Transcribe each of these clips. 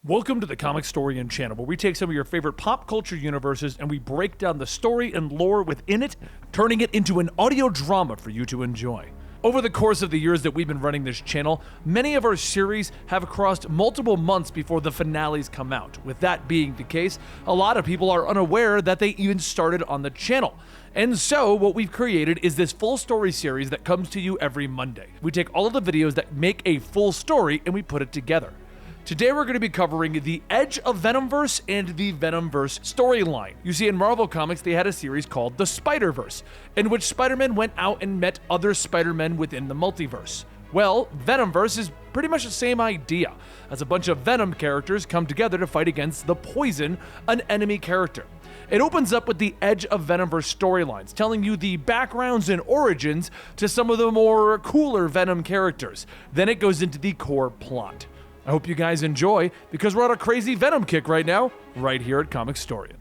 Welcome to the Comicstorian channel, where we take some of your favorite pop culture universes and we break down the story and lore within it, turning it into an audio drama for you to enjoy. Over the course of the years that we've been running this channel, many of our series have crossed multiple months before the finales come out. With that being the case, a lot of people are unaware that they even started on the channel. And so what we've created is this full story series that comes to you every Monday. We take all of the videos that make a full story and we put it together. Today we're going to be covering the Edge of VenomVerse and the VenomVerse storyline. You see, in Marvel Comics, they had a series called the Spider-Verse, in which Spider-Man went out and met other Spider-Men within the multiverse. Well, VenomVerse is pretty much the same idea, as a bunch of Venom characters come together to fight against the Poison, an enemy character. It opens up with the Edge of VenomVerse storylines, telling you the backgrounds and origins to some of the more cooler Venom characters. Then it goes into the core plot. I hope you guys enjoy, because we're on a crazy Venom kick right now, right here at Comicstorian.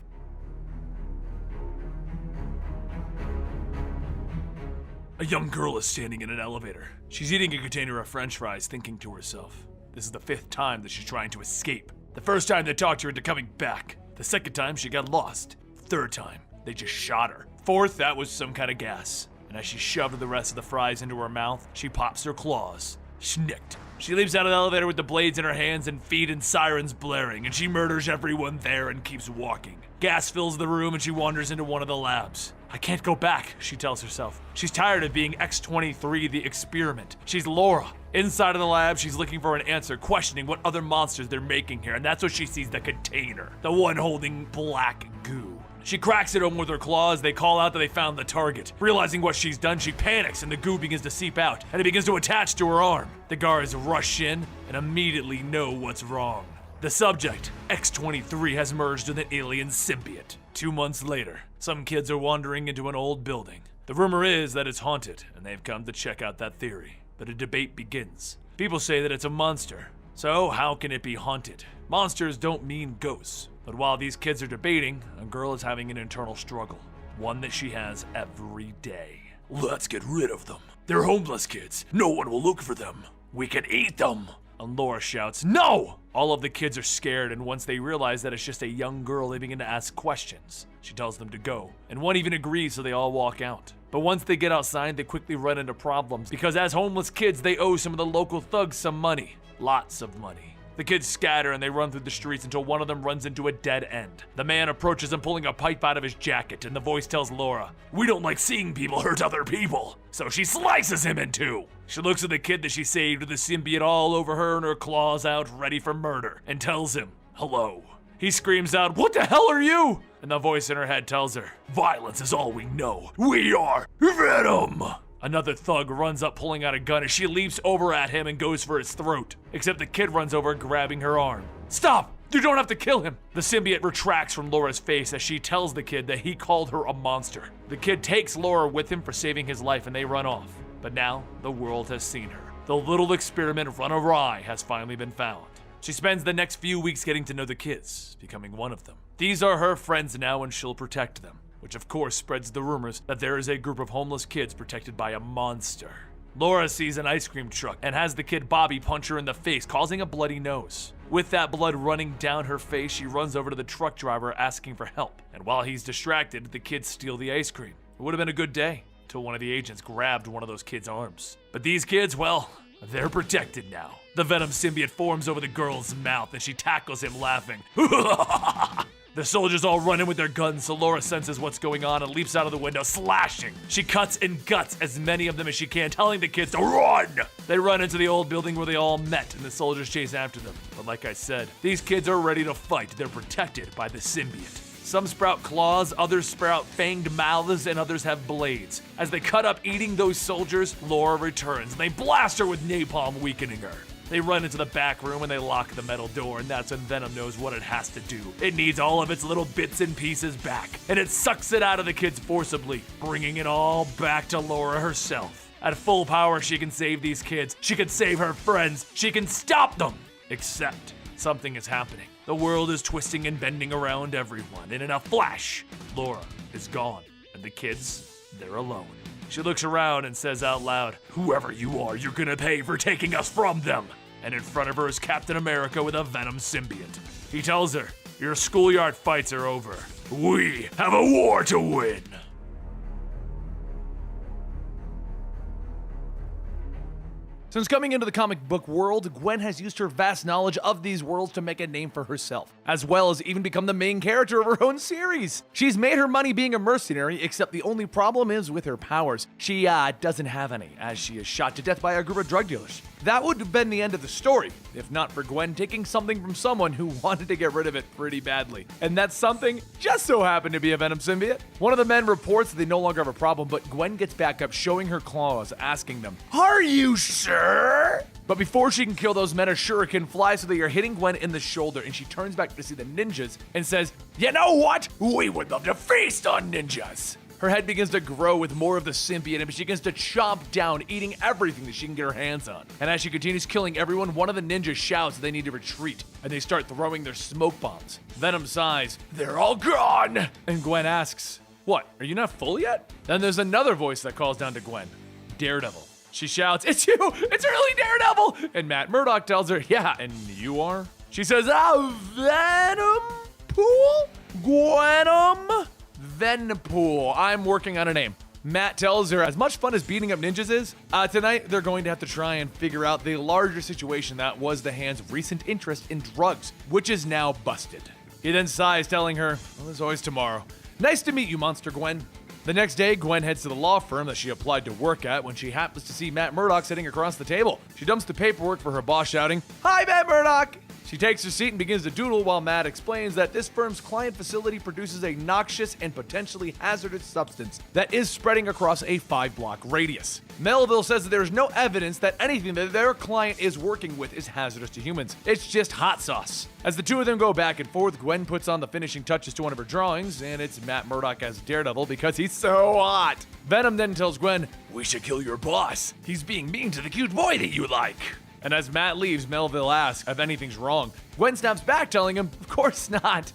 A young girl is standing in an elevator. She's eating a container of French fries, thinking to herself, this is the 5th time that she's trying to escape. The first time they talked her into coming back. The second time she got lost. Third time, they just shot her. Fourth, that was some kind of gas. And as she shoved the rest of the fries into her mouth, she pops her claws. Schnicked. She leaps out of the elevator with the blades in her hands and feet and sirens blaring, and she murders everyone there and keeps walking. Gas fills the room and she wanders into one of the labs. I can't go back, she tells herself. She's tired of being X-23, the experiment. She's Laura. Inside of the lab, she's looking for an answer, questioning what other monsters they're making here, and that's when she sees the container, the one holding black goo. She cracks it open with her claws. They call out that they found the target. Realizing what she's done, she panics and the goo begins to seep out, and it begins to attach to her arm. The guards rush in and immediately know what's wrong. The subject, X-23, has merged with an alien symbiote. 2 months later, some kids are wandering into an old building. The rumor is that it's haunted, and they've come to check out that theory. But a debate begins. People say that it's a monster. So how can it be haunted? Monsters don't mean ghosts. But while these kids are debating, a girl is having an internal struggle. One that she has every day. Let's get rid of them. They're homeless kids. No one will look for them. We can eat them. And Laura shouts, no! All of the kids are scared, and once they realize that it's just a young girl, they begin to ask questions. She tells them to go, and one even agrees, so they all walk out. But once they get outside, they quickly run into problems, because as homeless kids, they owe some of the local thugs some money. Lots of money. The kids scatter and they run through the streets until one of them runs into a dead end. The man approaches them pulling a pipe out of his jacket, and the voice tells Laura, we don't like seeing people hurt other people. So she slices him in two. She looks at the kid that she saved with the symbiote all over her and her claws out ready for murder, and tells him, hello. He screams out, what the hell are you? And the voice in her head tells her, violence is all we know. We are Venom. Another thug runs up pulling out a gun as she leaps over at him and goes for his throat. Except the kid runs over grabbing her arm. Stop! You don't have to kill him! The symbiote retracts from Laura's face as she tells the kid that he called her a monster. The kid takes Laura with him for saving his life and they run off. But now, the world has seen her. The little experiment run awry has finally been found. She spends the next few weeks getting to know the kids, becoming one of them. These are her friends now and she'll protect them. Which of course spreads the rumors that there is a group of homeless kids protected by a monster. Laura sees an ice cream truck and has the kid Bobby punch her in the face, causing a bloody nose. With that blood running down her face, she runs over to the truck driver asking for help. And while he's distracted, the kids steal the ice cream. It would have been a good day, till one of the agents grabbed one of those kids' arms. But these kids, well, they're protected now. The Venom symbiote forms over the girl's mouth and she tackles him laughing. The soldiers all run in with their guns, so Laura senses what's going on and leaps out of the window, slashing. She cuts and guts as many of them as she can, telling the kids to run! They run into the old building where they all met, and the soldiers chase after them. But like I said, these kids are ready to fight. They're protected by the symbiote. Some sprout claws, others sprout fanged mouths, and others have blades. As they cut up eating those soldiers, Laura returns, and they blast her with napalm, weakening her. They run into the back room and they lock the metal door, and that's when Venom knows what it has to do. It needs all of its little bits and pieces back, and it sucks it out of the kids forcibly, bringing it all back to Laura herself. At full power, she can save these kids, she can save her friends, she can stop them! Except, something is happening. The world is twisting and bending around everyone, and in a flash, Laura is gone, and the kids, they're alone. She looks around and says out loud, whoever you are, you're gonna pay for taking us from them. and in front of her is Captain America with a Venom symbiote. He tells her, "Your schoolyard fights are over. We have a war to win." Since coming into the comic book world, Gwen has used her vast knowledge of these worlds to make a name for herself, as well as even become the main character of her own series. She's made her money being a mercenary, except the only problem is with her powers. She doesn't have any, as she is shot to death by a group of drug dealers. That would have been the end of the story, if not for Gwen taking something from someone who wanted to get rid of it pretty badly. And that something just so happened to be a Venom symbiote. One of the men reports that they no longer have a problem, but Gwen gets back up, showing her claws, asking them, "Are you sure?" But before she can kill those men, a shuriken flies so they are hitting Gwen in the shoulder, and she turns back to see the ninjas and says, "You know what? We would love to feast on ninjas." Her head begins to grow with more of the symbiote, and she begins to chomp down, eating everything that she can get her hands on. And as she continues killing everyone, one of the ninjas shouts they need to retreat, and they start throwing their smoke bombs. Venom sighs, "They're all gone!" And Gwen asks, "What, are you not full yet?" Then there's another voice that calls down to Gwen, Daredevil. She shouts, "It's you! It's really Daredevil!" And Matt Murdock tells her, "Yeah, and you are?" She says, "Venom Pool? Gwenpool. I'm working on a name." Matt tells her, as much fun as beating up ninjas is, tonight they're going to have to try and figure out the larger situation that was the Hand's recent interest in drugs, which is now busted. He then sighs, telling her, "Well, there's always tomorrow. Nice to meet you, Monster Gwen." The next day, Gwen heads to the law firm that she applied to work at when she happens to see Matt Murdock sitting across the table. She dumps the paperwork for her boss, shouting, "Hi, Matt Murdock!" She takes her seat and begins to doodle while Matt explains that this firm's client facility produces a noxious and potentially hazardous substance that is spreading across a 5-block radius. Melville says that there is no evidence that anything that their client is working with is hazardous to humans. It's just hot sauce. As the two of them go back and forth, Gwen puts on the finishing touches to one of her drawings, and it's Matt Murdock as Daredevil because he's so hot. Venom then tells Gwen, "We should kill your boss. He's being mean to the cute boy that you like." And as Matt leaves, Melville asks if anything's wrong. Gwen snaps back, telling him, "Of course not."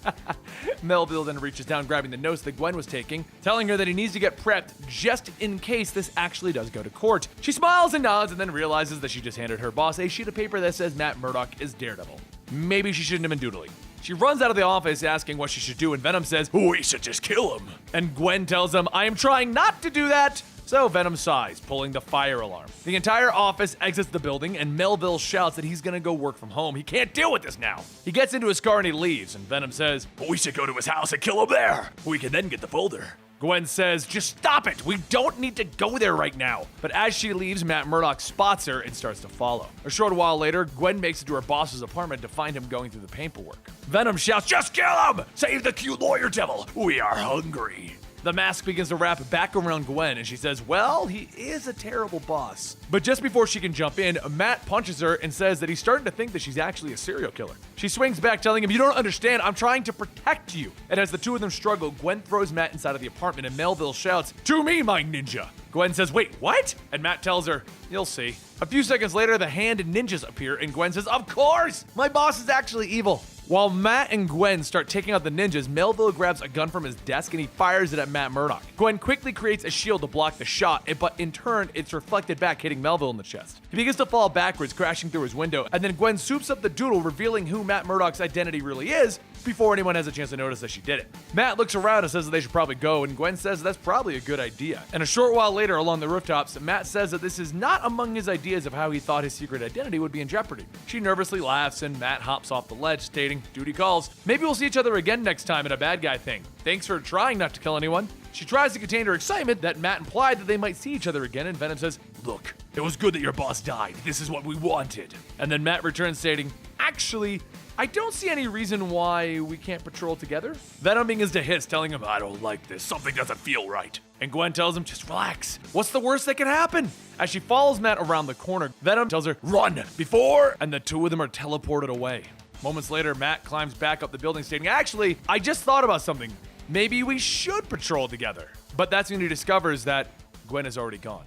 Melville then reaches down, grabbing the notes that Gwen was taking, telling her that he needs to get prepped just in case this actually does go to court. She smiles and nods and then realizes that she just handed her boss a sheet of paper that says Matt Murdock is Daredevil. Maybe she shouldn't have been doodling. She runs out of the office asking what she should do, and Venom says, "We should just kill him." And Gwen tells him, "I am trying not to do that." So Venom sighs, pulling the fire alarm. The entire office exits the building, and Melville shouts that he's gonna go work from home. He can't deal with this now. He gets into his car and he leaves, and Venom says, "We should go to his house and kill him there. We can then get the folder." Gwen says, "Just stop it. We don't need to go there right now." But as she leaves, Matt Murdock spots her and starts to follow. A short while later, Gwen makes it to her boss's apartment to find him going through the paperwork. Venom shouts, "Just kill him! Save the cute lawyer devil! We are hungry." The mask begins to wrap back around Gwen, and she says, "Well, he is a terrible boss." But just before she can jump in, Matt punches her and says that he's starting to think that she's actually a serial killer. She swings back, telling him, "You don't understand, I'm trying to protect you." And as the two of them struggle, Gwen throws Matt inside of the apartment, and Melville shouts, "To me, my ninja." Gwen says, "Wait, what?" And Matt tells her, "You'll see." A few seconds later, the Hand and ninjas appear, and Gwen says, "Of course! My boss is actually evil." While Matt and Gwen start taking out the ninjas, Melville grabs a gun from his desk and he fires it at Matt Murdock. Gwen quickly creates a shield to block the shot, but in turn, it's reflected back, hitting Melville in the chest. He begins to fall backwards, crashing through his window, and then Gwen swoops up the doodle, revealing who Matt Murdock's identity really is, before anyone has a chance to notice that she did it. Matt looks around and says that they should probably go, and Gwen says that's probably a good idea. And a short while later, along the rooftops, Matt says that this is not among his ideas of how he thought his secret identity would be in jeopardy. She nervously laughs, and Matt hops off the ledge, stating, "Duty calls. Maybe we'll see each other again next time in a bad guy thing. Thanks for trying not to kill anyone." She tries to contain her excitement that Matt implied that they might see each other again, and Venom says, "Look, it was good that your boss died. This is what we wanted." And then Matt returns, stating, "Actually, I don't see any reason why we can't patrol together." Venom begins to hiss, telling him, "I don't like this. Something doesn't feel right." And Gwen tells him, "Just relax. What's the worst that can happen?" As she follows Matt around the corner, Venom tells her, "Run before," and the two of them are teleported away. Moments later, Matt climbs back up the building, stating, "Actually, I just thought about something. Maybe we should patrol together." But that's when he discovers that Gwen is already gone.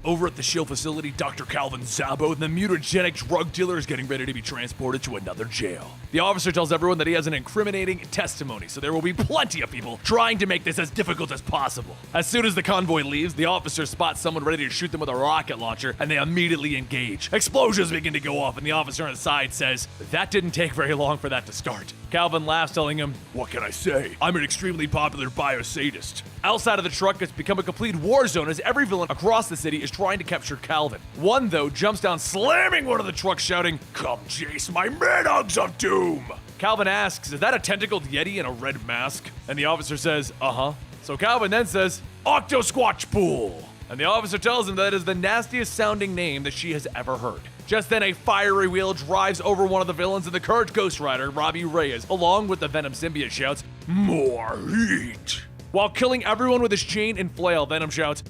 Over at the Shield facility, Dr. Calvin Zabo, the mutagenic drug dealer, is getting ready to be transported to another jail. The officer tells everyone that he has an incriminating testimony, so there will be plenty of people trying to make this as difficult as possible. As soon as the convoy leaves, the officer spots someone ready to shoot them with a rocket launcher, and they immediately engage. Explosions begin to go off, and the officer on the side says, "That didn't take very long for that to start." Calvin laughs, telling him, "What can I say? I'm an extremely popular biosadist." Outside of the truck, it's become a complete war zone as every villain across the city is trying to capture Calvin. One, though, jumps down, slamming one of the trucks, shouting, "Come chase my man-hugs of doom!" Calvin asks, "Is that a tentacled yeti in a red mask?" And the officer says, "Uh-huh." So Calvin then says, "Octosquatchpool!" And the officer tells him that is the nastiest sounding name that she has ever heard. Just then, a fiery wheel drives over one of the villains, and the current Ghost Rider, Robbie Reyes, along with the Venom symbiote, shouts, "More heat!" While killing everyone with his chain and flail, Venom shouts,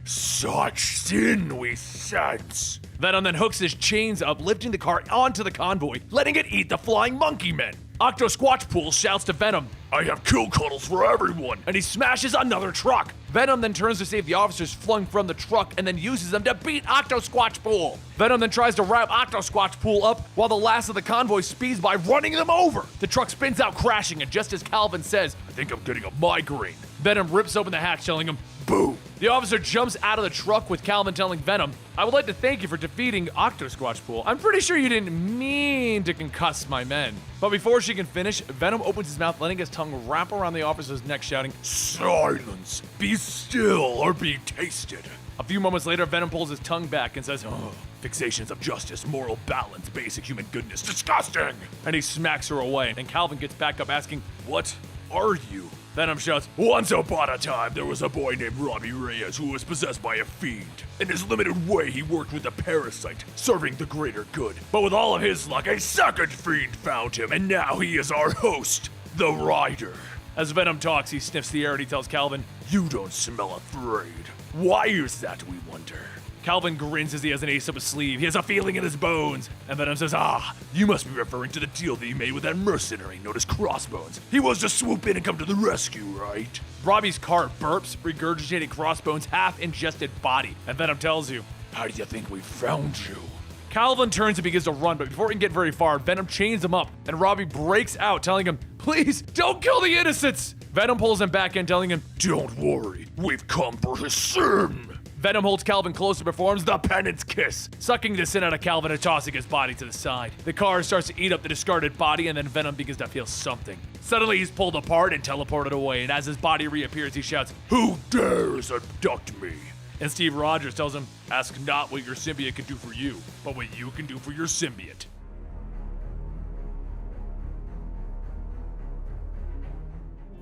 "Such sinewy sense." Venom then hooks his chains up, lifting the car onto the convoy, letting it eat the flying monkey men. Octosquatchpool shouts to Venom, "I have kill cuddles for everyone," and he smashes another truck. Venom then turns to save the officers flung from the truck and then uses them to beat Octosquatchpool. Venom then tries to wrap Octosquatchpool up while the last of the convoy speeds by running them over. The truck spins out crashing, and just as Calvin says, "I think I'm getting a migraine," Venom rips open the hatch, telling him, "Boom." The officer jumps out of the truck with Calvin telling Venom, "I would like to thank you for defeating Octosquatchpool. I'm pretty sure you didn't mean to concuss my men." But before she can finish, Venom opens his mouth, letting his tongue wrap around the officer's neck, shouting, "Silence! Be still or be tasted." A few moments later, Venom pulls his tongue back and says, "Fixations of justice, moral balance, basic human goodness, disgusting!" And he smacks her away, and Calvin gets back up asking, "What are you?" Venom shouts, "Once upon a time, there was a boy named Robbie Reyes who was possessed by a fiend. In his limited way, he worked with a parasite, serving the greater good. But with all of his luck, a second fiend found him, and now he is our host, the Rider." As Venom talks, he sniffs the air and he tells Calvin, "You don't smell afraid. Why is that, we wonder?" Calvin grins as he has an ace up his sleeve. He has a feeling in his bones. And Venom says, "You must be referring to the deal that you made with that mercenary known as Crossbones. He was to swoop in and come to the rescue, right?" Robbie's car burps, regurgitating Crossbones' half-ingested body. And Venom tells you, "How do you think we found you?" Calvin turns and begins to run, but before he can get very far, Venom chains him up, and Robbie breaks out, telling him, "Please, don't kill the innocents!" Venom pulls him back in, telling him, "Don't worry, we've come for his sin." Venom holds Calvin close and performs the penance kiss, sucking the sin out of Calvin and tossing his body to the side. The car starts to eat up the discarded body, and then Venom begins to feel something. Suddenly, he's pulled apart and teleported away, and as his body reappears, he shouts, "Who dares abduct me?" And Steve Rogers tells him, "Ask not what your symbiote can do for you, but what you can do for your symbiote."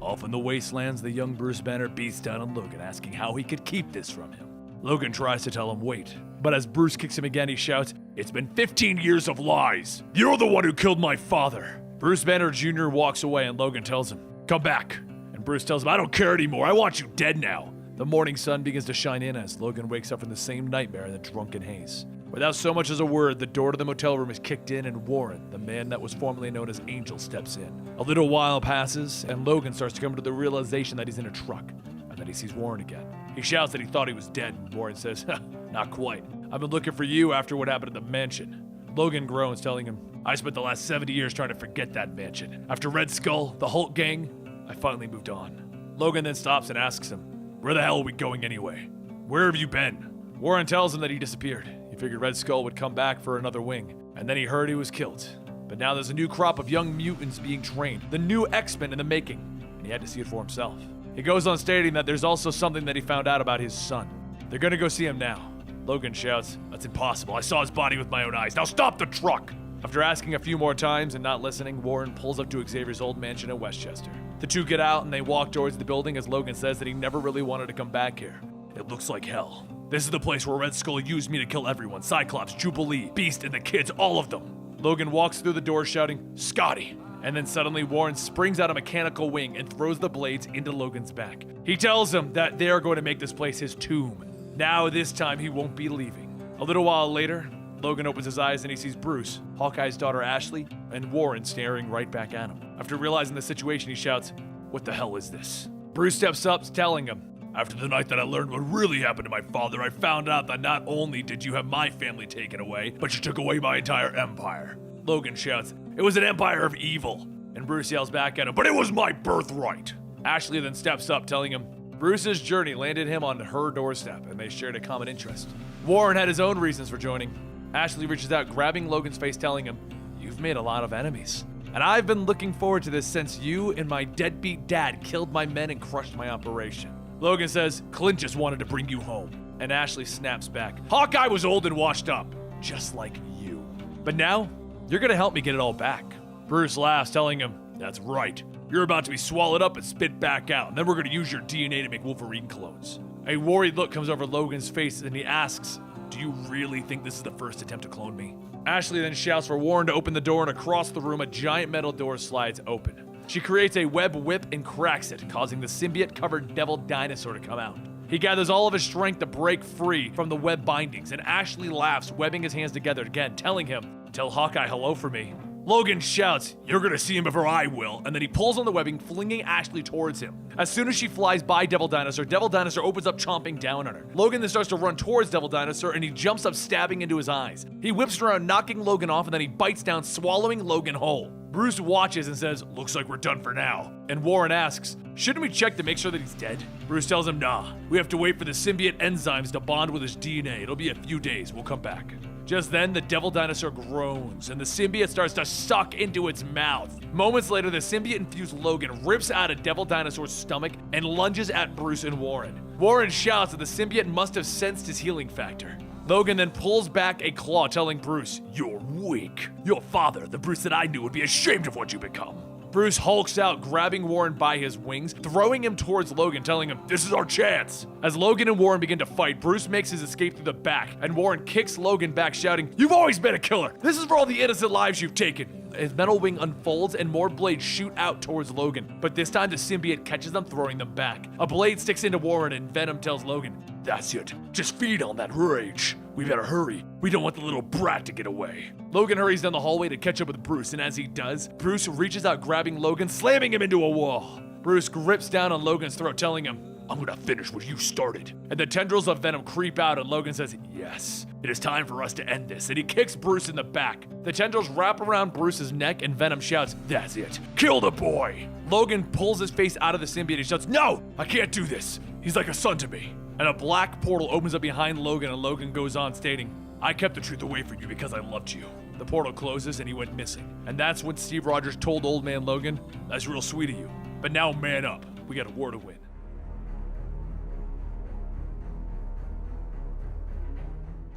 Off in the wastelands, the young Bruce Banner beats down on Logan, asking how he could keep this from him. Logan tries to tell him wait, but as Bruce kicks him again, he shouts, "It's been 15 years of lies. You're the one who killed my father." Bruce Banner Jr. walks away and Logan tells him, "Come back." And Bruce tells him, "I don't care anymore. I want you dead now." The morning sun begins to shine in as Logan wakes up from the same nightmare in the drunken haze. Without so much as a word, the door to the motel room is kicked in and Warren, the man that was formerly known as Angel, steps in. A little while passes and Logan starts to come to the realization that he's in a truck and that he sees Warren again. He shouts that he thought he was dead, and Warren says, "Not quite. I've been looking for you after what happened at the mansion." Logan groans, telling him, "I spent the last 70 years trying to forget that mansion. After Red Skull, the Hulk gang, I finally moved on." Logan then stops and asks him, "Where the hell are we going anyway? Where have you been?" Warren tells him that he disappeared. He figured Red Skull would come back for another wing, and then he heard he was killed. But now there's a new crop of young mutants being trained, the new X-Men in the making, and he had to see it for himself. He goes on stating that there's also something that he found out about his son. They're gonna go see him now. Logan shouts, "That's impossible. I saw his body with my own eyes. Now stop the truck!" After asking a few more times and not listening, Warren pulls up to Xavier's old mansion in Westchester. The two get out and they walk towards the building as Logan says that he never really wanted to come back here. "It looks like hell. This is the place where Red Skull used me to kill everyone. Cyclops, Jubilee, Beast, and the kids, all of them." Logan walks through the door shouting, "Scotty!" And then suddenly Warren springs out a mechanical wing and throws the blades into Logan's back. He tells him that they are going to make this place his tomb. Now this time he won't be leaving. A little while later, Logan opens his eyes and he sees Bruce, Hawkeye's daughter Ashley, and Warren staring right back at him. After realizing the situation, he shouts, "What the hell is this?" Bruce steps up, telling him, After the night that I learned what really happened to my father, I found out that not only did you have my family taken away, but you took away my entire empire. Logan shouts, "It was an empire of evil." And Bruce yells back at him, "But it was my birthright." Ashley then steps up, telling him Bruce's journey landed him on her doorstep, and they shared a common interest. Warren had his own reasons for joining. Ashley reaches out, grabbing Logan's face, telling him, "You've made a lot of enemies. And I've been looking forward to this since you and my deadbeat dad killed my men and crushed my operation." Logan says, "Clint just wanted to bring you home." And Ashley snaps back, "Hawkeye was old and washed up, just like you. But now, you're gonna help me get it all back." Bruce laughs, telling him, "That's right. You're about to be swallowed up and spit back out, and then we're gonna use your DNA to make Wolverine clones." A worried look comes over Logan's face, and he asks, "Do you really think this is the first attempt to clone me?" Ashley then shouts for Warren to open the door, and across the room, a giant metal door slides open. She creates a web whip and cracks it, causing the symbiote-covered devil dinosaur to come out. He gathers all of his strength to break free from the web bindings, and Ashley laughs, webbing his hands together again, telling him, "Tell Hawkeye hello for me." Logan shouts, "You're gonna see him before I will," and then he pulls on the webbing, flinging Ashley towards him. As soon as she flies by Devil Dinosaur opens up, chomping down on her. Logan then starts to run towards Devil Dinosaur, and he jumps up, stabbing into his eyes. He whips around, knocking Logan off, and then he bites down, swallowing Logan whole. Bruce watches and says, "Looks like we're done for now." And Warren asks, "Shouldn't we check to make sure that he's dead?" Bruce tells him, "Nah, we have to wait for the symbiote enzymes to bond with his DNA. It'll be a few days, we'll come back." Just then, the Devil Dinosaur groans, and the symbiote starts to suck into its mouth. Moments later, the symbiote-infused Logan rips out a Devil Dinosaur's stomach and lunges at Bruce and Warren. Warren shouts that the symbiote must have sensed his healing factor. Logan then pulls back a claw, telling Bruce, "You're weak. Your father, the Bruce that I knew, would be ashamed of what you become." Bruce hulks out, grabbing Warren by his wings, throwing him towards Logan, telling him, "This is our chance." As Logan and Warren begin to fight, Bruce makes his escape through the back, and Warren kicks Logan back, shouting, "You've always been a killer. This is for all the innocent lives you've taken." His metal wing unfolds and more blades shoot out towards Logan, but this time the symbiote catches them, throwing them back. A blade sticks into Warren, and Venom tells Logan, "That's it. Just feed on that rage. We better hurry. We don't want the little brat to get away." Logan hurries down the hallway to catch up with Bruce, and as he does, Bruce reaches out, grabbing Logan, slamming him into a wall. Bruce grips down on Logan's throat, telling him, "I'm gonna finish what you started." And the tendrils of Venom creep out, and Logan says, "Yes, it is time for us to end this." And he kicks Bruce in the back. The tendrils wrap around Bruce's neck, and Venom shouts, "That's it. Kill the boy." Logan pulls his face out of the symbiote and shouts, "No, I can't do this. He's like a son to me." And a black portal opens up behind Logan, and Logan goes on, stating, "I kept the truth away from you because I loved you." The portal closes, and he went missing. And that's when Steve Rogers told Old Man Logan, "That's real sweet of you. But now man up. We got a war to win."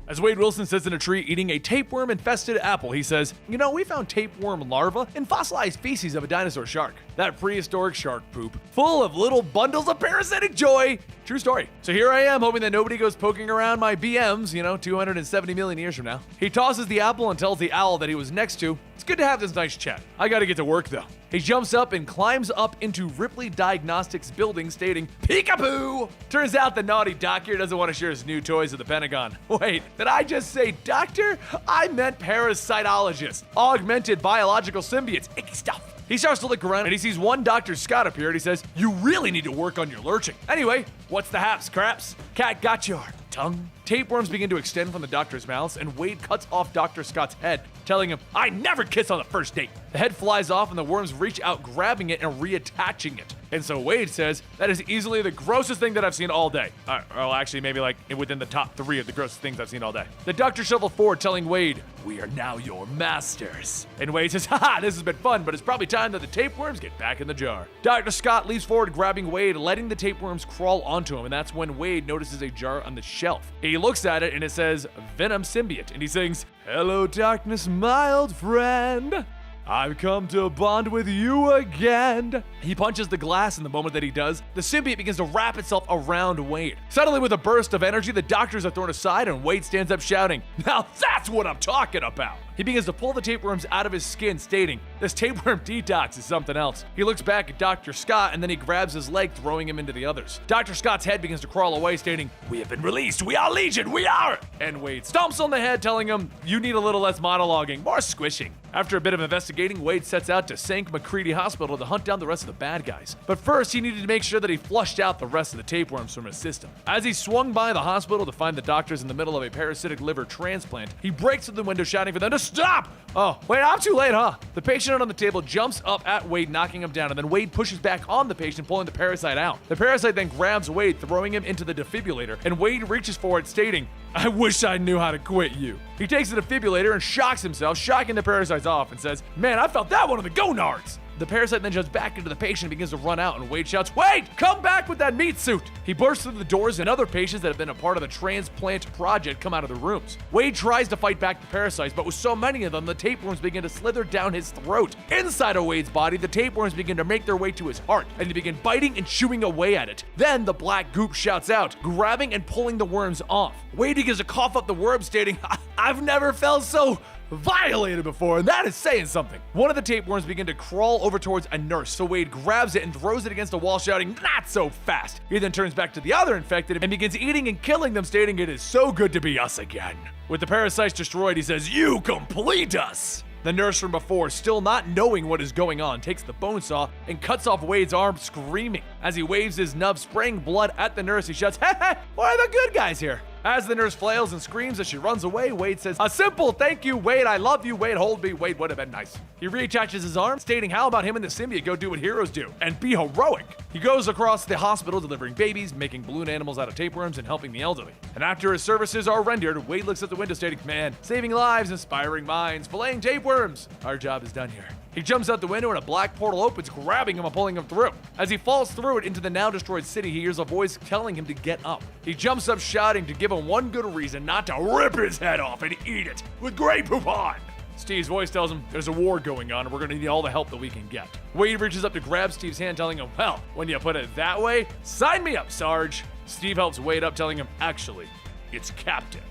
As Wade Wilson sits in a tree eating a tapeworm-infested apple, he says, "You know, we found tapeworm larvae in fossilized feces of a dinosaur shark. That prehistoric shark poop, full of little bundles of parasitic joy." True story. So here I am, hoping that nobody goes poking around my BMs, 270 million years from now. He tosses the apple and tells the owl that he was next to, "It's good to have this nice chat. I gotta get to work, though." He jumps up and climbs up into Ripley Diagnostics building, stating, "Peekaboo!" Turns out the naughty doctor doesn't want to share his new toys with the Pentagon. Wait, did I just say doctor? I meant parasitologist. Augmented biological symbiotes. Icky stuff. He starts to look around and he sees one Dr. Scott appear, and he says, "You really need to work on your lurching. Anyway, what's the haps, craps? Cat got your tongue." Tapeworms begin to extend from the doctor's mouths, and Wade cuts off Dr. Scott's head, telling him, "I never kiss on the first date." The head flies off, and the worms reach out, grabbing it and reattaching it. And so Wade says, "That is easily the grossest thing that I've seen all day." Well, actually, maybe like within the top 3 of the grossest things I've seen all day. The doctor shuffles forward, telling Wade, "We are now your masters." And Wade says, "Haha, this has been fun, but it's probably time that the tapeworms get back in the jar." Dr. Scott leaps forward, grabbing Wade, letting the tapeworms crawl onto him, and that's when Wade notices a jar on the shelf. He looks at it, and it says, "Venom Symbiote," and he sings, "Hello, darkness, my old friend. I've come to bond with you again." He punches the glass, and the moment that he does, the symbiote begins to wrap itself around Wade. Suddenly, with a burst of energy, the doctors are thrown aside, and Wade stands up shouting, "Now that's what I'm talking about." He begins to pull the tapeworms out of his skin, stating, "This tapeworm detox is something else." He looks back at Dr. Scott, and then he grabs his leg, throwing him into the others. Dr. Scott's head begins to crawl away, stating, "We have been released. We are Legion. We are." And Wade stomps on the head, telling him, "You need a little less monologuing, more squishing." After a bit of investigating, Wade sets out to St. McCready Hospital to hunt down the rest of the bad guys. But first, he needed to make sure that he flushed out the rest of the tapeworms from his system. As he swung by the hospital to find the doctors in the middle of a parasitic liver transplant, he breaks through the window shouting for them to stop! Oh, wait, I'm too late, huh? The patient on the table jumps up at Wade, knocking him down, and then Wade pushes back on the patient, pulling the parasite out. The parasite then grabs Wade, throwing him into the defibrillator, and Wade reaches for it, stating, "I wish I knew how to quit you." He takes the defibrillator and shocks himself, shocking the parasites off, and says, "Man, I felt that one of the gonards." The parasite then jumps back into the patient and begins to run out, and Wade shouts, "Wade, come back with that meat suit!" He bursts through the doors, and other patients that have been a part of the transplant project come out of the rooms. Wade tries to fight back the parasites, but with so many of them, the tapeworms begin to slither down his throat. Inside of Wade's body, the tapeworms begin to make their way to his heart, and they begin biting and chewing away at it. Then the black goop shouts out, grabbing and pulling the worms off. Wade begins to cough up the worms, stating, "I've never felt so violated before," and that is saying something. One of the tapeworms begin to crawl over towards a nurse, so Wade grabs it and throws it against a wall, shouting, "Not so fast." He then turns back to the other infected and begins eating and killing them, stating, "It is so good to be us again." With the parasites destroyed, he says, "You complete us." The nurse from before, still not knowing what is going on, takes the bone saw and cuts off Wade's arm, screaming. As he waves his nub, spraying blood at the nurse, he shouts, "Hey, why are the good guys here?" As the nurse flails and screams as she runs away, Wade says, "A simple thank you, Wade, I love you, Wade, hold me, Wade would have been nice." He reattaches his arm, stating how about him and the symbiote go do what heroes do, and be heroic. He goes across the hospital delivering babies, making balloon animals out of tapeworms, and helping the elderly. And after his services are rendered, Wade looks at the window stating, "Man, saving lives, inspiring minds, filleting tapeworms. Our job is done here." He jumps out the window and a black portal opens, grabbing him and pulling him through. As he falls through it into the now destroyed city, he hears a voice telling him to get up. He jumps up shouting to give him one good reason not to rip his head off and eat it with great poupon. Steve's voice tells him there's a war going on and we're gonna need all the help that we can get. Wade reaches up to grab Steve's hand, telling him, "Well, when you put it that way, sign me up, Sarge." Steve helps Wade up, telling him, "Actually, it's Captain."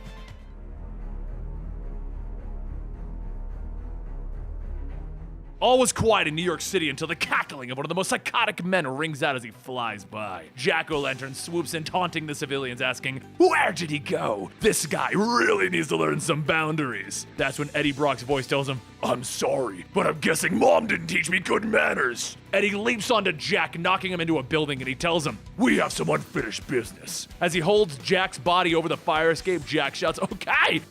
All was quiet in New York City until the cackling of one of the most psychotic men rings out as he flies by. Jack-o'-lantern swoops in, taunting the civilians, asking, "Where did he go? This guy really needs to learn some boundaries." That's when Eddie Brock's voice tells him, "I'm sorry, but I'm guessing Mom didn't teach me good manners." Eddie leaps onto Jack, knocking him into a building, and he tells him, "We have some unfinished business." As he holds Jack's body over the fire escape, Jack shouts, okay,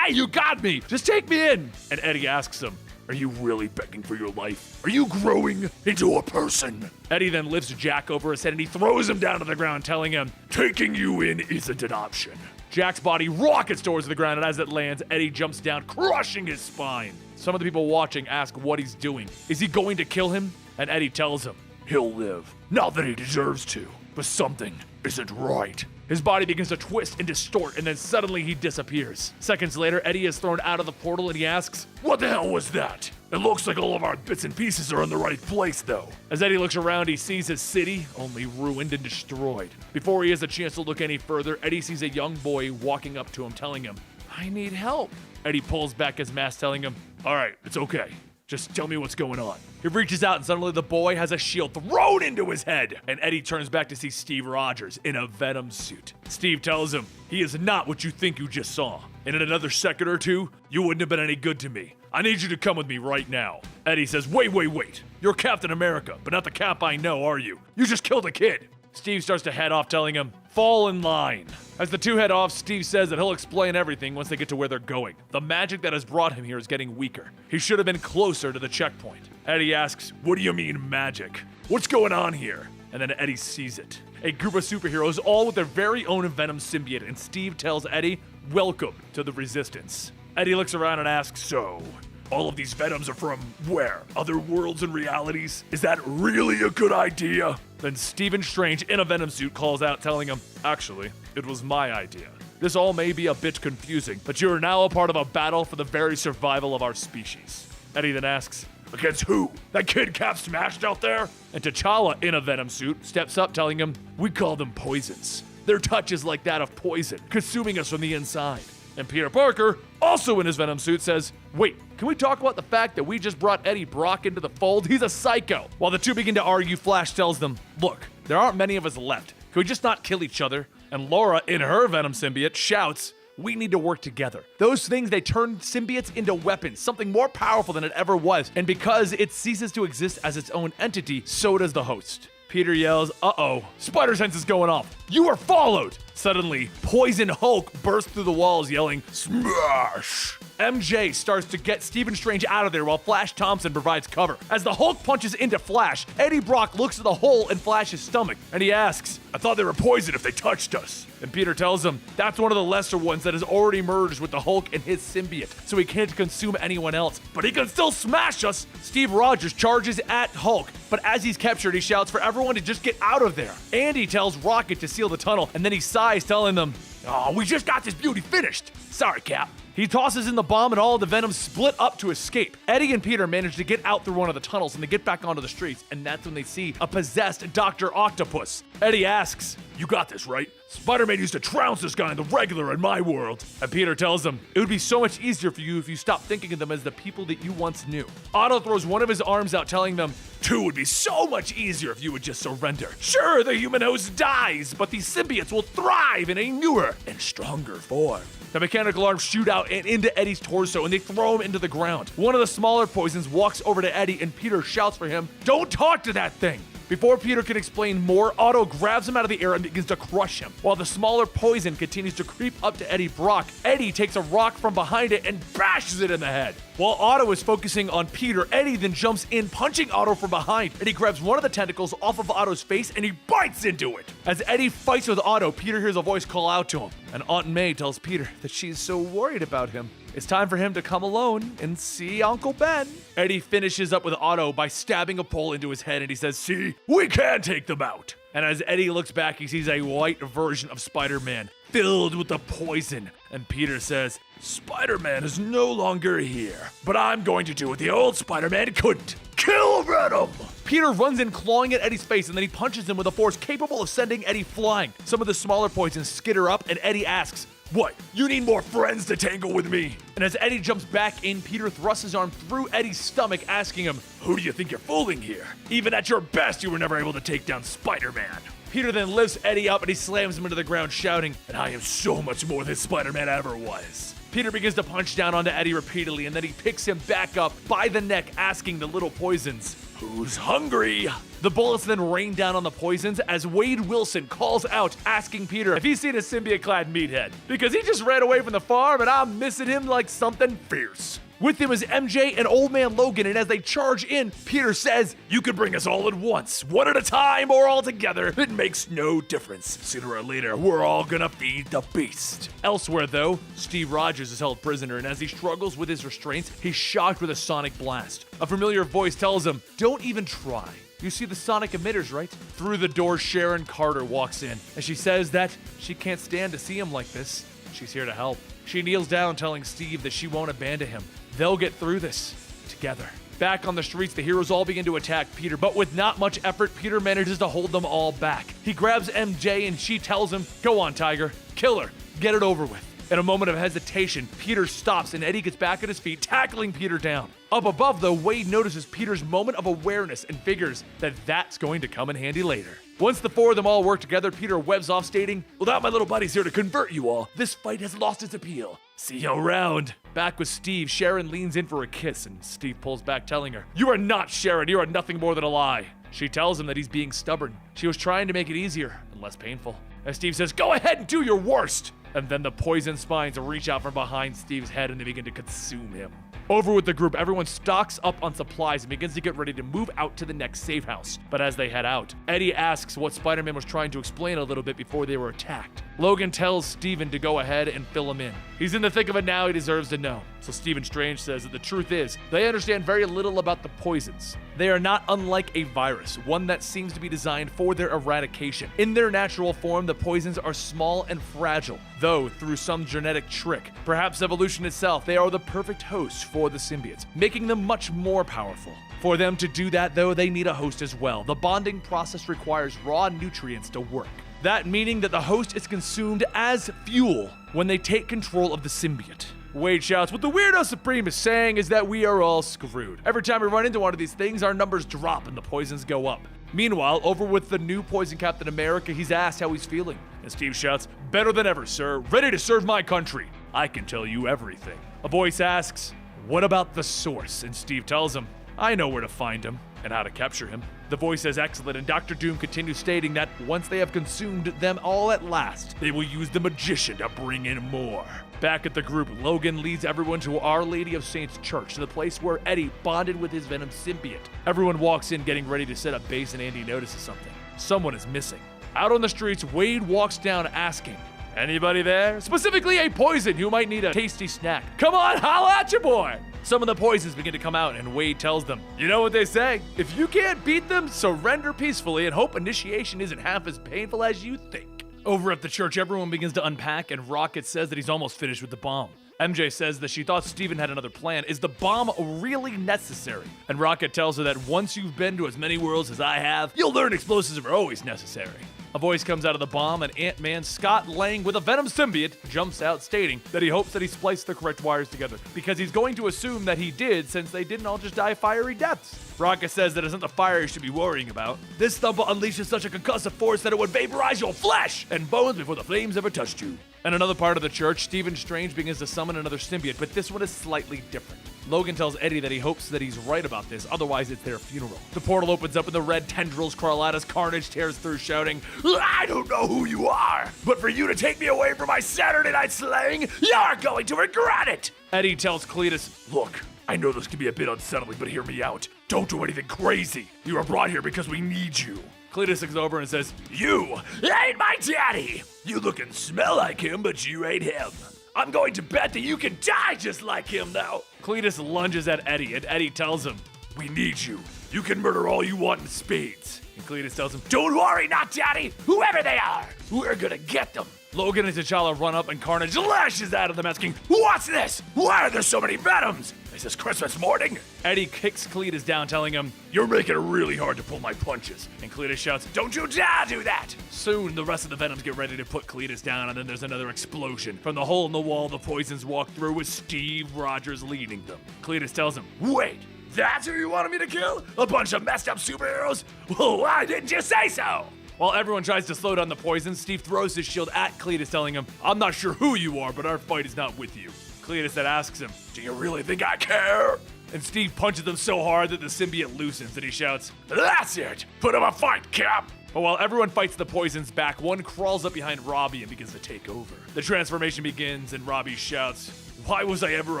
you got me. Just take me in." And Eddie asks him, "Are you really begging for your life? Are you growing into a person?" Eddie then lifts Jack over his head and he throws him down to the ground, telling him, "Taking you in isn't an option." Jack's body rockets towards the ground, and as it lands, Eddie jumps down, crushing his spine. Some of the people watching ask what he's doing. Is he going to kill him? And Eddie tells him, he'll live. Not that he deserves to, but something isn't right. His body begins to twist and distort, and then suddenly he disappears. Seconds later, Eddie is thrown out of the portal and he asks, "What the hell was that? It looks like all of our bits and pieces are in the right place, though." As Eddie looks around, he sees his city only ruined and destroyed. Before he has a chance to look any further, Eddie sees a young boy walking up to him, telling him, "I need help." Eddie pulls back his mask, telling him, "All right, it's okay. Just tell me what's going on." He reaches out and suddenly the boy has a shield thrown into his head. And Eddie turns back to see Steve Rogers in a Venom suit. Steve tells him, "He is not what you think you just saw. And in another second or two, you wouldn't have been any good to me. I need you to come with me right now." Eddie says, wait. You're Captain America, but not the Cap I know, are you? You just killed a kid." Steve starts to head off, telling him, "Fall in line." As the two head off, Steve says that he'll explain everything once they get to where they're going. The magic that has brought him here is getting weaker. He should have been closer to the checkpoint. Eddie asks, "What do you mean magic? What's going on here?" And then Eddie sees it. A group of superheroes, all with their very own Venom symbiote, and Steve tells Eddie, "Welcome to the Resistance." Eddie looks around and asks, "So, all of these Venoms are from where? Other worlds and realities? Is that really a good idea?" Then Stephen Strange in a Venom suit calls out, telling him, "Actually, it was my idea. This all may be a bit confusing, but you are now a part of a battle for the very survival of our species." Eddie then asks, "Against who? That kid Cap smashed out there?" And T'Challa in a Venom suit steps up, telling him, "We call them poisons. Their touch is like that of poison, consuming us from the inside." And Peter Parker, also in his Venom suit, says, "Wait, can we talk about the fact that we just brought Eddie Brock into the fold? He's a psycho." While the two begin to argue, Flash tells them, "Look, there aren't many of us left. Can we just not kill each other?" And Laura, in her Venom symbiote, shouts, We need to work together. Those things, they turn symbiotes into weapons, something more powerful than it ever was. And because it ceases to exist as its own entity, so does the host. Peter yells, "Uh-oh, spider sense is going off. You are followed!" Suddenly, Poison Hulk bursts through the walls yelling, "Smash!" MJ starts to get Stephen Strange out of there while Flash Thompson provides cover. As the Hulk punches into Flash, Eddie Brock looks at the hole in Flash's stomach and he asks, "I thought they were poison if they touched us." And Peter tells him that's one of the lesser ones that has already merged with the Hulk and his symbiote, so he can't consume anyone else. But he can still smash us! Steve Rogers charges at Hulk, but as he's captured, he shouts for everyone to just get out of there. Andy tells Rocket to seal the tunnel, and then he sighs, telling them, "Oh, we just got this beauty finished. Sorry, Cap." He tosses in the bomb and all of the Venom split up to escape. Eddie and Peter manage to get out through one of the tunnels and they get back onto the streets, and that's when they see a possessed Dr. Octopus. Eddie asks, "You got this, right? Spider-Man used to trounce this guy in the regular in my world." And Peter tells him, "It would be so much easier for you if you stopped thinking of them as the people that you once knew." Otto throws one of his arms out, telling them, "Two would be so much easier if you would just surrender. Sure, the human host dies, but these symbiotes will thrive in a newer and stronger form." The mechanical arms shoot out and into Eddie's torso, and they throw him into the ground. One of the smaller poisons walks over to Eddie, and Peter shouts for him, "Don't talk to that thing!" Before Peter can explain more, Otto grabs him out of the air and begins to crush him. While the smaller poison continues to creep up to Eddie Brock, Eddie takes a rock from behind it and bashes it in the head. While Otto is focusing on Peter, Eddie then jumps in, punching Otto from behind, and he grabs one of the tentacles off of Otto's face and he bites into it. As Eddie fights with Otto, Peter hears a voice call out to him, and Aunt May tells Peter that she's so worried about him. It's time for him to come alone and see Uncle Ben. Eddie finishes up with Otto by stabbing a pole into his head, and he says, "See, we can take them out." And as Eddie looks back, he sees a white version of Spider-Man filled with the poison. And Peter says, "Spider-Man is no longer here, but I'm going to do what the old Spider-Man couldn't. Kill Venom!" Peter runs in, clawing at Eddie's face, and then he punches him with a force capable of sending Eddie flying. Some of the smaller poisons skitter up, and Eddie asks, "What? You need more friends to tangle with me?" And as Eddie jumps back in, Peter thrusts his arm through Eddie's stomach, asking him, "Who do you think you're fooling here? Even at your best, you were never able to take down Spider-Man." Peter then lifts Eddie up and he slams him into the ground, shouting, "And I am so much more than Spider-Man ever was." Peter begins to punch down onto Eddie repeatedly, and then he picks him back up by the neck, asking the little poisons, "Who's hungry?" The bullets then rain down on the poisons as Wade Wilson calls out, asking Peter if he's seen a symbiote-clad meathead, because he just ran away from the farm and I'm missing him like something fierce. With him is MJ and Old Man Logan, and as they charge in, Peter says, "You can bring us all at once, one at a time or all together. It makes no difference. Sooner or later, we're all gonna feed the beast." Elsewhere, though, Steve Rogers is held prisoner, and as he struggles with his restraints, he's shocked with a sonic blast. A familiar voice tells him, "Don't even try. You see the sonic emitters, right?" Through the door, Sharon Carter walks in, and she says that she can't stand to see him like this. She's here to help. She kneels down, telling Steve that she won't abandon him. They'll get through this together. Back on the streets, the heroes all begin to attack Peter, but with not much effort, Peter manages to hold them all back. He grabs MJ and she tells him, "Go on, Tiger. Kill her. Get it over with." In a moment of hesitation, Peter stops and Eddie gets back at his feet, tackling Peter down. Up above, though, Wade notices Peter's moment of awareness and figures that that's going to come in handy later. Once the four of them all work together, Peter webs off, stating, "Without my little buddies here to convert you all, this fight has lost its appeal. See you around." Back with Steve, Sharon leans in for a kiss, and Steve pulls back, telling her, "You are not Sharon, you are nothing more than a lie." She tells him that he's being stubborn. She was trying to make it easier and less painful. As Steve says, "Go ahead and do your worst." And then the poison spines reach out from behind Steve's head and they begin to consume him. Over with the group, everyone stocks up on supplies and begins to get ready to move out to the next safe house. But as they head out, Eddie asks what Spider-Man was trying to explain a little bit before they were attacked. Logan tells Stephen to go ahead and fill him in. He's in the thick of it now, he deserves to know. So Stephen Strange says that the truth is, they understand very little about the poisons. They are not unlike a virus, one that seems to be designed for their eradication. In their natural form, the poisons are small and fragile, though through some genetic trick, perhaps evolution itself, they are the perfect host for the symbiotes, making them much more powerful. For them to do that, though, they need a host as well. The bonding process requires raw nutrients to work. That meaning that the host is consumed as fuel when they take control of the symbiote. Wade shouts, "What the Weirdo Supreme is saying is that we are all screwed. Every time we run into one of these things, our numbers drop and the poisons go up." Meanwhile, over with the new Poison Captain America, he's asked how he's feeling. And Steve shouts, "Better than ever, sir. Ready to serve my country." I can tell you everything. A voice asks, what about the source? And Steve tells him, I know where to find him and how to capture him. The voice says excellent, and Dr. Doom continues stating that once they have consumed them all at last, they will use the magician to bring in more. Back at the group, Logan leads everyone to Our Lady of Saints Church, to the place where Eddie bonded with his Venom symbiote. Everyone walks in getting ready to set up base, and Andy notices something. Someone is missing. Out on the streets, Wade walks down asking, anybody there? Specifically a poison who might need a tasty snack. Come on, holla at your boy! Some of the poisons begin to come out, and Wade tells them, you know what they say? If you can't beat them, surrender peacefully and hope initiation isn't half as painful as you think. Over at the church, everyone begins to unpack, and Rocket says that he's almost finished with the bomb. MJ says that she thought Steven had another plan. Is the bomb really necessary? And Rocket tells her that once you've been to as many worlds as I have, you'll learn explosives are always necessary. A voice comes out of the bomb, and Ant-Man Scott Lang with a Venom symbiote jumps out stating that he hopes that he spliced the correct wires together because he's going to assume that he did since they didn't all just die fiery deaths. Rocket says that it's not the fire you should be worrying about. This thump unleashes such a concussive force that it would vaporize your flesh and bones before the flames ever touched you. In another part of the church, Stephen Strange begins to summon another symbiote, but this one is slightly different. Logan tells Eddie that he hopes that he's right about this, otherwise it's their funeral. The portal opens up and the red tendrils crawl out as Carnage tears through shouting, I don't know who you are, but for you to take me away from my Saturday night slaying, you're going to regret it! Eddie tells Cletus, look, I know this can be a bit unsettling, but hear me out. Don't do anything crazy. You were brought here because we need you. Cletus looks over and says, you ain't my daddy! You look and smell like him, but you ain't him. I'm going to bet that you can die just like him now. Cletus lunges at Eddie, and Eddie tells him, we need you. You can murder all you want in spades. And Cletus tells him, don't worry, not daddy. Whoever they are, we're gonna get them. Logan and T'Challa run up, and Carnage lashes out of them asking, what's this? Why are there so many Venoms? Is this Christmas morning? Eddie kicks Cletus down, telling him, you're making it really hard to pull my punches. And Cletus shouts, don't you dare do that! Soon, the rest of the Venoms get ready to put Cletus down, and then there's another explosion. From the hole in the wall, the poisons walk through with Steve Rogers leading them. Cletus tells him, wait, that's who you wanted me to kill? A bunch of messed up superheroes? Well, why didn't you say so? While everyone tries to slow down the poison, Steve throws his shield at Cletus, telling him, I'm not sure who you are, but our fight is not with you. Cletus then asks him, do you really think I care? And Steve punches him so hard that the symbiote loosens, and he shouts, that's it! Put him a fight, Cap! But while everyone fights the poisons back, one crawls up behind Robbie and begins to take over. The transformation begins, and Robbie shouts, why was I ever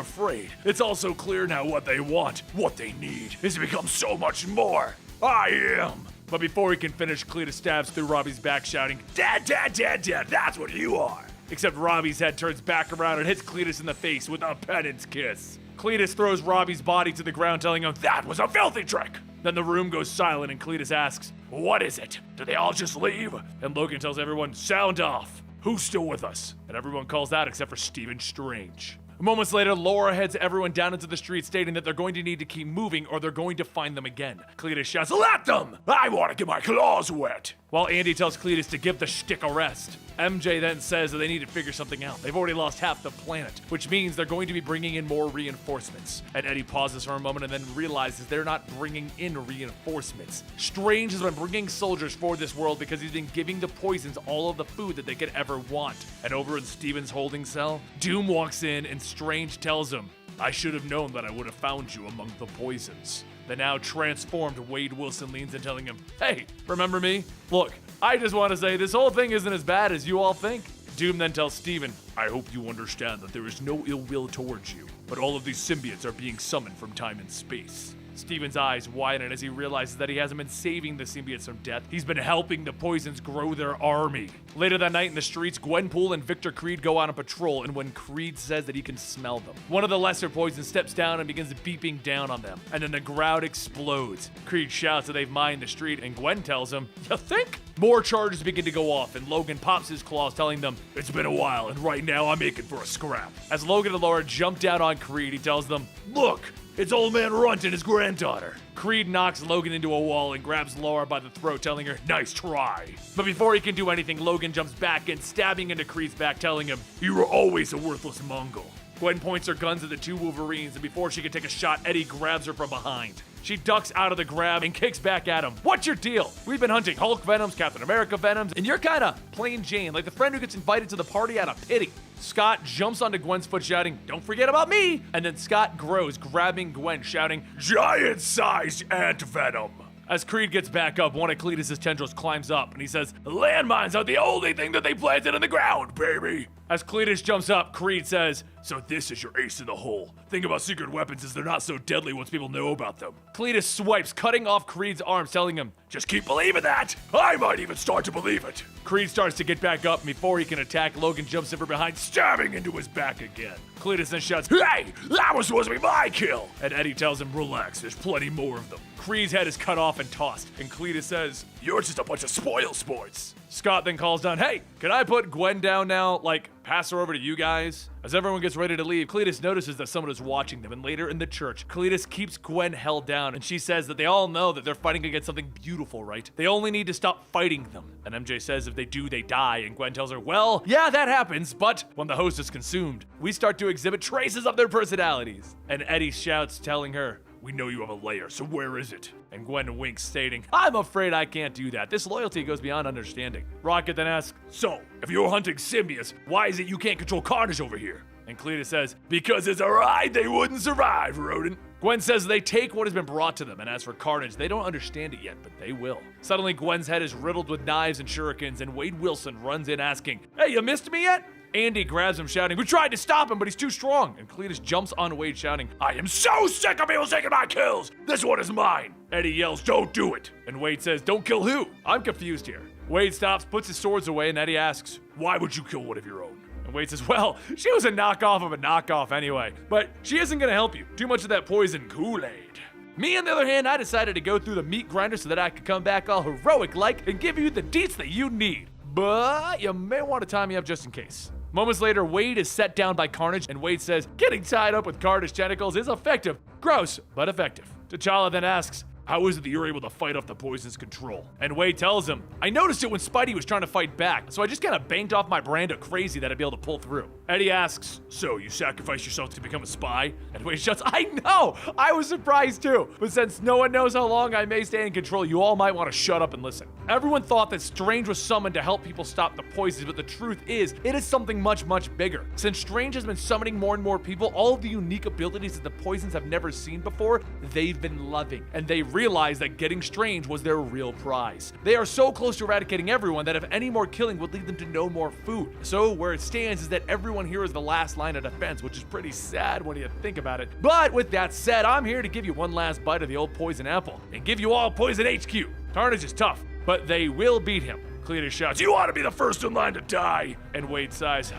afraid? It's all so clear now what they want. What they need is to become so much more. I am! But before he can finish, Cletus stabs through Robbie's back, shouting, dead, dead, dead, dead, that's what you are! Except Robbie's head turns back around and hits Cletus in the face with a penance kiss. Cletus throws Robbie's body to the ground, telling him, that was a filthy trick! Then the room goes silent, and Cletus asks, what is it? Did they all just leave? And Logan tells everyone, sound off! Who's still with us? And everyone calls out except for Stephen Strange. Moments later, Laura heads everyone down into the street, stating that they're going to need to keep moving or they're going to find them again. Cletus shouts, let them! I want to get my claws wet! While Andy tells Cletus to give the shtick a rest. MJ then says that they need to figure something out. They've already lost half the planet, which means they're going to be bringing in more reinforcements. And Eddie pauses for a moment and then realizes they're not bringing in reinforcements. Strange has been bringing soldiers for this world because he's been giving the poisons all of the food that they could ever want. And over in Steven's holding cell, Doom walks in and Strange tells him, I should have known that I would have found you among the poisons. The now transformed Wade Wilson leans in, telling him, hey, remember me? Look, I just want to say this whole thing isn't as bad as you all think. Doom then tells Steven, I hope you understand that there is no ill will towards you, but all of these symbiotes are being summoned from time and space. Steven's eyes widen as he realizes that he hasn't been saving the symbiotes from death. He's been helping the poisons grow their army. Later that night in the streets, Gwenpool and Victor Creed go on a patrol, and when Creed says that he can smell them, one of the lesser poisons steps down and begins beeping down on them, and then the crowd explodes. Creed shouts that they've mined the street, and Gwen tells him, you think? More charges begin to go off, and Logan pops his claws, telling them, it's been a while, and right now I'm aching for a scrap. As Logan and Laura jump down on Creed, he tells them, look, it's Old Man Runt and his granddaughter. Creed knocks Logan into a wall and grabs Laura by the throat, telling her, nice try. But before he can do anything, Logan jumps back in, stabbing into Creed's back, telling him, you were always a worthless Mongol. Gwen points her guns at the two Wolverines, and before she can take a shot, Eddie grabs her from behind. She ducks out of the grab and kicks back at him. What's your deal? We've been hunting Hulk Venoms, Captain America Venoms, and you're kinda plain Jane, like the friend who gets invited to the party out of pity. Scott jumps onto Gwen's foot shouting, "Don't forget about me!" And then Scott grows, grabbing Gwen, shouting, "Giant-sized ant venom!" As Creed gets back up, one of Cletus's tendrils climbs up and he says, "Landmines are the only thing that they planted in the ground, baby!" As Cletus jumps up, Creed says, "So this is your ace in the hole. Thing about secret weapons is they're not so deadly once people know about them." Cletus swipes, cutting off Creed's arms, telling him, "Just keep believing that! I might even start to believe it!" Creed starts to get back up, and before he can attack, Logan jumps in from behind, stabbing into his back again. Cletus then shouts, "Hey, that was supposed to be my kill!" And Eddie tells him, "Relax, there's plenty more of them." Creed's head is cut off and tossed, and Cletus says, "You're just a bunch of spoil sports." Scott then calls down, "Hey, can I put Gwen down now? Like, pass her over to you guys?" As everyone gets ready to leave, Cletus notices that someone is watching them, and later in the church, Cletus keeps Gwen held down, and she says that they all know that they're fighting against something beautiful, right? They only need to stop fighting them. And MJ says if they do, they die, and Gwen tells her, "Well, yeah, that happens, but when the host is consumed, we start to exhibit traces of their personalities." And Eddie shouts, telling her, "We know you have a lair, so where is it?" And Gwen winks, stating, "I'm afraid I can't do that. This loyalty goes beyond understanding." Rocket then asks, "So, if you're hunting symbiotes, why is it you can't control Carnage over here?" And Cletus says, "Because it's a ride they wouldn't survive, rodent." Gwen says they take what has been brought to them, and as for Carnage, they don't understand it yet, but they will. Suddenly, Gwen's head is riddled with knives and shurikens, and Wade Wilson runs in asking, "Hey, you missed me yet?" Andy grabs him, shouting, "We tried to stop him, but he's too strong." And Cletus jumps on Wade, shouting, "I am so sick of people taking my kills! This one is mine!" Eddie yells, "Don't do it!" And Wade says, "Don't kill who? I'm confused here." Wade stops, puts his swords away, and Eddie asks, "Why would you kill one of your own?" And Wade says, "Well, she was a knockoff of a knockoff anyway, but she isn't gonna help you. Too much of that poison Kool-Aid." Me, on the other hand, I decided to go through the meat grinder so that I could come back all heroic-like and give you the deets that you need. But you may want to tie me up just in case. Moments later, Wade is set down by Carnage, and Wade says, "Getting tied up with Carnage tentacles is effective. Gross, but effective." T'Challa then asks, "How is it that you're able to fight off the poison's control?" And Wade tells him, "I noticed it when Spidey was trying to fight back, so I just kind of banked off my brand of crazy that I'd be able to pull through." Eddie asks, "So you sacrificed yourself to become a spy?" And Wade shouts, "I know! I was surprised too, but since no one knows how long I may stay in control, you all might want to shut up and listen." Everyone thought that Strange was summoned to help people stop the poisons, but the truth is, it is something much, much bigger. Since Strange has been summoning more and more people, all of the unique abilities that the poisons have never seen before, they've been loving, and they realize that getting Strange was their real prize. They are so close to eradicating everyone that if any more killing would lead them to no more food. So where it stands is that everyone here is the last line of defense, which is pretty sad when you think about it. But with that said, I'm here to give you one last bite of the old poison apple and give you all poison HQ. Carnage is tough, but they will beat him. Cletus shouts, "You ought to be the first in line to die." And Wade sighs,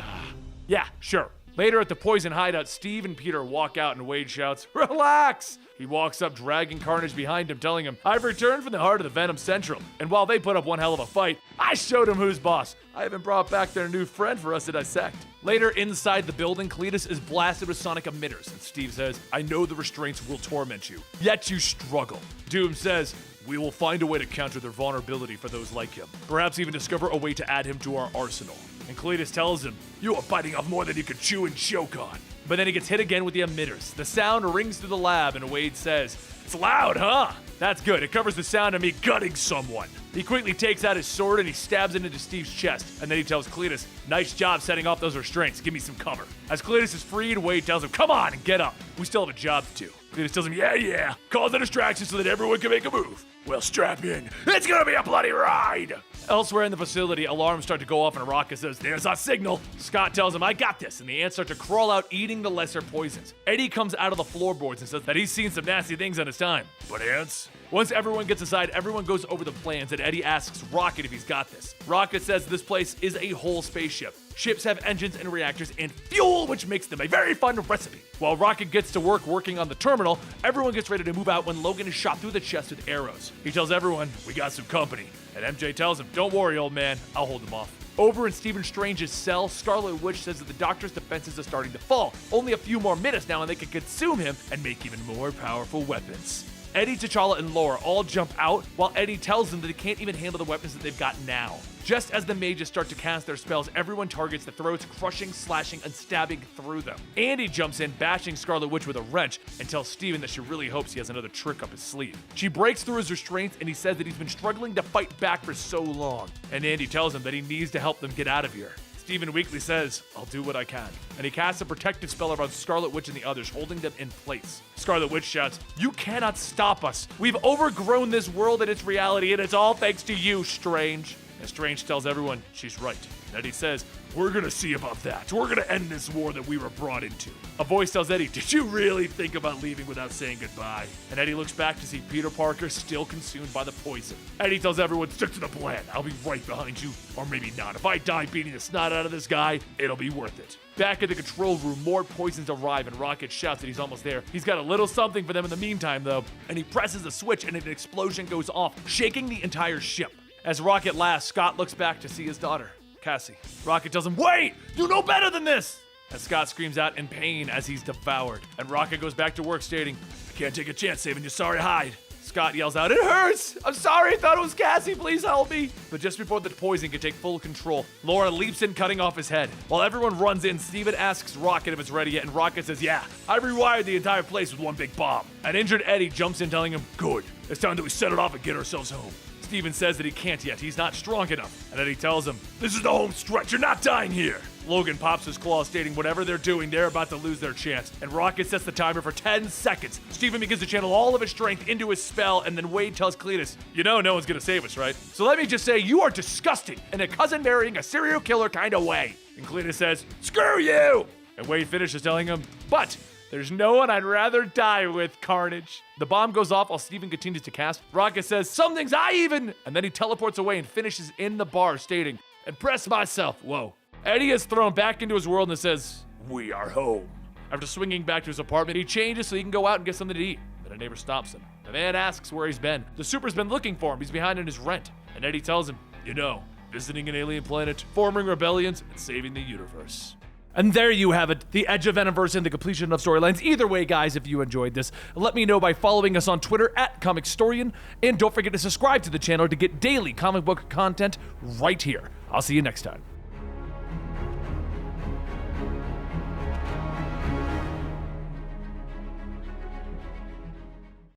"Yeah, sure." Later at the poison hideout, Steve and Peter walk out and Wade shouts, "Relax!" He walks up, dragging Carnage behind him, telling him, "I've returned from the heart of the Venom Central, and while they put up one hell of a fight, I showed them who's boss. I even brought back their new friend for us to dissect." Later, inside the building, Cletus is blasted with sonic emitters, and Steve says, "I know the restraints will torment you, yet you struggle." Doom says, "We will find a way to counter their vulnerability for those like him. Perhaps even discover a way to add him to our arsenal." And Cletus tells him, "You are biting off more than you could chew and choke on." But then he gets hit again with the emitters. The sound rings through the lab, and Wade says, "It's loud, huh? That's good. It covers the sound of me gutting someone." He quickly takes out his sword and he stabs it into Steve's chest. And then he tells Cletus, "Nice job setting off those restraints. Give me some cover." As Cletus is freed, Wade tells him, "Come on and get up. We still have a job to do." Cletus tells him, Yeah. Cause a distraction so that everyone can make a move. Well, strap in. It's gonna be a bloody ride." Elsewhere in the facility, alarms start to go off and Rocket says, "There's our signal." Scott tells him, "I got this," and the ants start to crawl out eating the lesser poisons. Eddie comes out of the floorboards and says that he's seen some nasty things in his time. But ants? Once everyone gets inside, everyone goes over the plans and Eddie asks Rocket if he's got this. Rocket says this place is a whole spaceship. Ships have engines and reactors and fuel, which makes them a very fun recipe. While Rocket gets to work working on the terminal, everyone gets ready to move out when Logan is shot through the chest with arrows. He tells everyone, "We got some company." And MJ tells him, "Don't worry, old man, I'll hold them off." Over in Stephen Strange's cell, Scarlet Witch says that the Doctor's defenses are starting to fall. Only a few more minutes now and they can consume him and make even more powerful weapons. Eddie, T'Challa, and Laura all jump out, while Eddie tells them that they can't even handle the weapons that they've got now. Just as the mages start to cast their spells, everyone targets the throats, crushing, slashing, and stabbing through them. Andy jumps in, bashing Scarlet Witch with a wrench, and tells Steven that she really hopes he has another trick up his sleeve. She breaks through his restraints, and he says that he's been struggling to fight back for so long. And Andy tells him that he needs to help them get out of here. Stephen weakly says, I'll do what I can. And he casts a protective spell around Scarlet Witch and the others, holding them in place. Scarlet Witch shouts, you cannot stop us. We've overgrown this world and its reality, and it's all thanks to you, Strange. And Strange tells everyone she's right. And Eddie says, we're gonna see about that. We're gonna end this war that we were brought into. A voice tells Eddie, did you really think about leaving without saying goodbye? And Eddie looks back to see Peter Parker still consumed by the poison. Eddie tells everyone, stick to the plan. I'll be right behind you, or maybe not. If I die beating the snot out of this guy, it'll be worth it. Back at the control room, more poisons arrive and Rocket shouts that he's almost there. He's got a little something for them in the meantime, though, and he presses the switch and an explosion goes off, shaking the entire ship. As Rocket laughs, Scott looks back to see his daughter, Cassie. Rocket tells him, wait! You know better than this! And Scott screams out in pain as he's devoured. And Rocket goes back to work stating, I can't take a chance saving your sorry hide. Scott yells out, it hurts! I'm sorry, I thought it was Cassie, please help me! But just before the poison can take full control, Laura leaps in, cutting off his head. While everyone runs in, Steven asks Rocket if it's ready yet, and Rocket says, yeah, I rewired the entire place with one big bomb. An injured Eddie jumps in, telling him, good, it's time that we set it off and get ourselves home. Steven says that he can't yet, he's not strong enough. And Eddie tells him, this is the home stretch, you're not dying here. Logan pops his claw, stating whatever they're doing, they're about to lose their chance. And Rocket sets the timer for 10 seconds. Steven begins to channel all of his strength into his spell, and then Wade tells Cletus, you know no one's gonna save us, right? So let me just say, you are disgusting in a cousin marrying a serial killer kind of way. And Cletus says, screw you! And Wade finishes telling him, but there's no one I'd rather die with, Carnage. The bomb goes off while Steven continues to cast. Rocket says, some things I even... And then he teleports away and finishes in the bar, stating, impress myself, whoa. Eddie is thrown back into his world and says, we are home. After swinging back to his apartment, he changes so he can go out and get something to eat. But a neighbor stops him. The man asks where he's been. The super's been looking for him. He's behind on his rent. And Eddie tells him, you know, visiting an alien planet, forming rebellions, and saving the universe. And there you have it, the edge of VenomVerse and the completion of storylines. Either way, guys, if you enjoyed this, let me know by following us on Twitter at Comicstorian. And don't forget to subscribe to the channel to get daily comic book content right here. I'll see you next time.